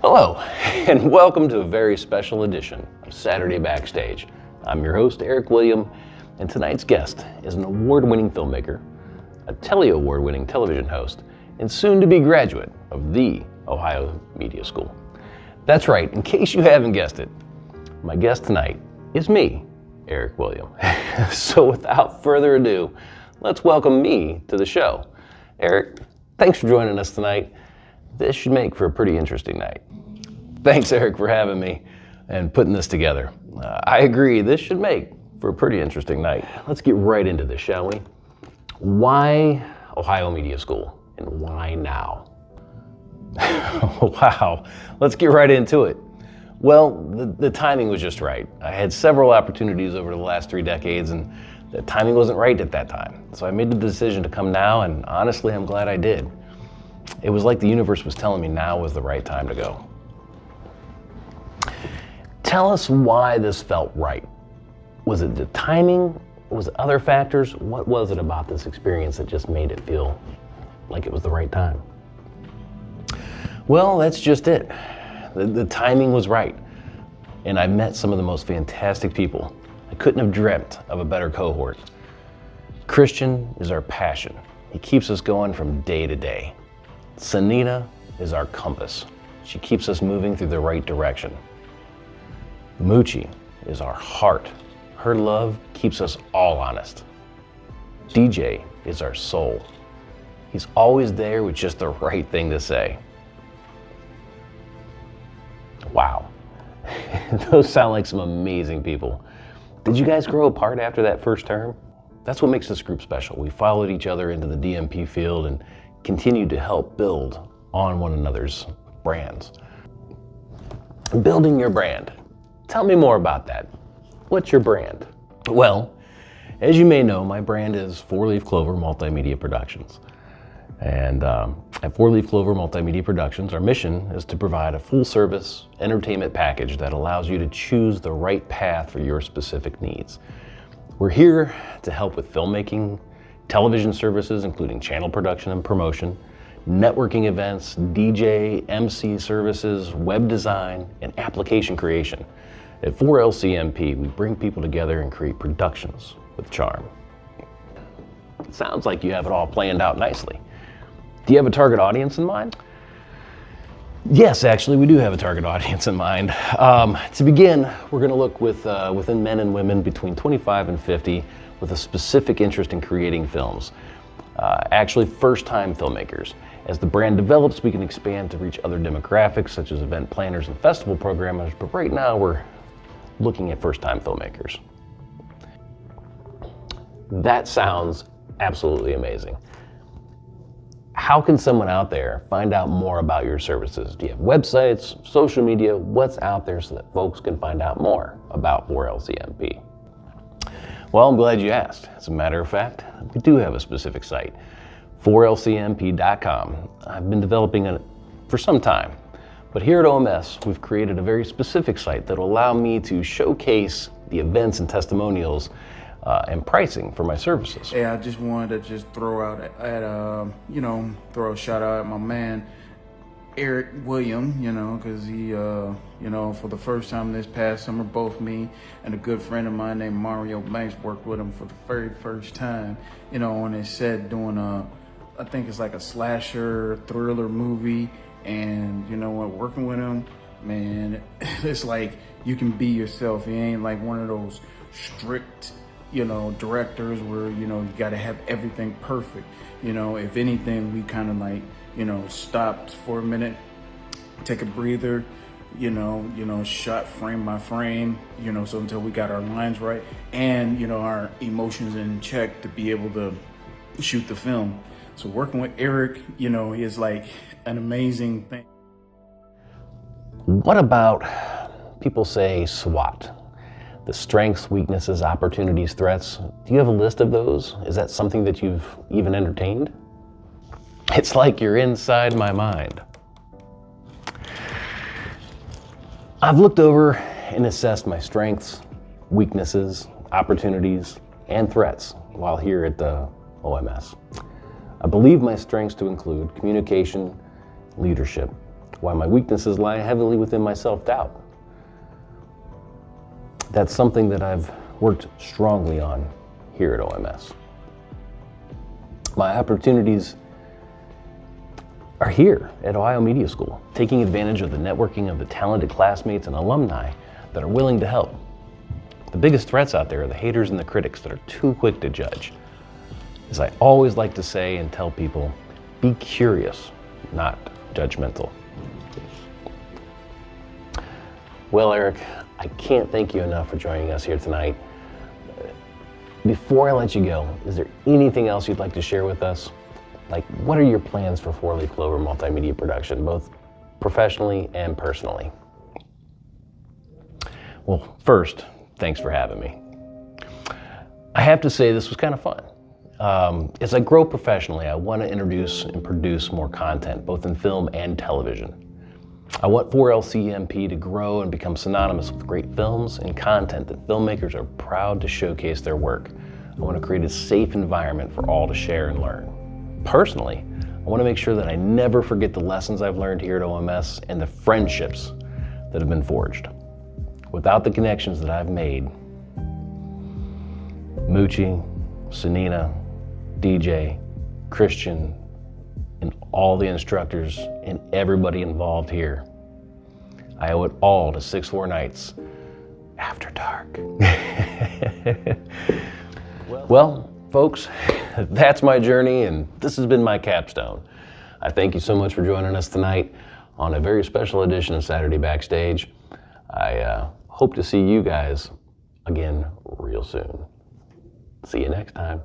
Hello, and welcome to a very special edition of Saturday Backstage. I'm your host, Eric William, and tonight's guest is an award-winning filmmaker, a Telly Award-winning television host, and soon-to-be graduate of the Ohio Media School. That's right, in case you haven't guessed it, my guest tonight is me, Eric William. So without further ado, let's welcome me to the show. Eric, thanks for joining us tonight. This should make for a pretty interesting night. Thanks, Eric, for having me and putting this together. I agree, this should make for a pretty interesting night. Let's get right into this, shall we? Why Ohio Media School, and why now? Wow, let's get right into it. Well, the timing was just right. I had several opportunities over the last 3 decades, and the timing wasn't right at that time. So I made the decision to come now, and honestly, I'm glad I did. It was like the universe was telling me now was the right time to go. Tell us why this felt right. Was it the timing? Was it other factors? What was it about this experience that just made it feel like it was the right time? Well, that's just it. The timing was right. And I met some of the most fantastic people. I couldn't have dreamt of a better cohort. Christian is our passion. He keeps us going from day to day. Sanita is our compass. She keeps us moving through the right direction. Moochie is our heart. Her love keeps us all honest. DJ is our soul. He's always there with just the right thing to say. Wow, those sound like some amazing people. Did you guys grow apart after that first term? That's what makes this group special. We followed each other into the DMP field and continued to help build on one another's brands. Building your brand. Tell me more about that. What's your brand? Well, as you may know, my brand is 4-Leaf Clover Multimedia Productions. And at 4-Leaf Clover Multimedia Productions, our mission is to provide a full-service entertainment package that allows you to choose the right path for your specific needs. We're here to help with filmmaking, television services, including channel production and promotion, networking events, DJ, MC services, web design, and application creation. At 4LCMP, we bring people together and create productions with charm. It sounds like you have it all planned out nicely. Do you have a target audience in mind? Yes, actually, we do have a target audience in mind. To begin, we're going to look within men and women between 25 and 50 with a specific interest in creating films. Actually, first-time filmmakers. As the brand develops, we can expand to reach other demographics, such as event planners and festival programmers, but right now we're looking at first-time filmmakers. That sounds absolutely amazing. How can someone out there find out more about your services? Do you have websites, social media? What's out there so that folks can find out more about 4LCMP? Well, I'm glad you asked. As a matter of fact, we do have a specific site, 4lcmp.com. I've been developing it for some time, but here at OMS, we've created a very specific site that will allow me to showcase the events and testimonials and pricing for my services. Hey, I just wanted to throw a shout out at my man, Eric William, because he, for the first time this past summer, both me and a good friend of mine named Mario Banks worked with him for the very first time, on his set doing I think it's like a slasher thriller movie. And you know what, working with him, man, it's like you can be yourself. He ain't like one of those strict, directors where, you got to have everything perfect. If anything, we kind of like, stopped for a minute, take a breather, shot frame by frame, so until we got our lines right and, our emotions in check to be able to shoot the film. So working with Eric, is like an amazing thing. What about, people say SWOT, the strengths, weaknesses, opportunities, threats? Do you have a list of those? Is that something that you've even entertained? It's like you're inside my mind. I've looked over and assessed my strengths, weaknesses, opportunities, and threats while here at the OMS. I believe my strengths to include communication, leadership, while my weaknesses lie heavily within my self-doubt. That's something that I've worked strongly on here at OMS. My opportunities are here at Ohio Media School, taking advantage of the networking of the talented classmates and alumni that are willing to help. The biggest threats out there are the haters and the critics that are too quick to judge. As I always like to say and tell people, be curious, not judgmental. Well, Eric, I can't thank you enough for joining us here tonight. Before I let you go, is there anything else you'd like to share with us? Like, what are your plans for 4-Leaf Clover Multimedia Production, both professionally and personally? Well, first, thanks for having me. I have to say this was kind of fun. As I grow professionally, I want to introduce and produce more content, both in film and television. I want 4LCMP to grow and become synonymous with great films and content that filmmakers are proud to showcase their work. I want to create a safe environment for all to share and learn. Personally, I want to make sure that I never forget the lessons I've learned here at OMS and the friendships that have been forged. Without the connections that I've made, Moochie, Sanina, DJ, Christian, and all the instructors and everybody involved here, I owe it all to 6-4 Nights After Dark. Well, folks, that's my journey, and this has been my capstone. I thank you so much for joining us tonight on a very special edition of Saturday Backstage. I hope to see you guys again real soon. See you next time.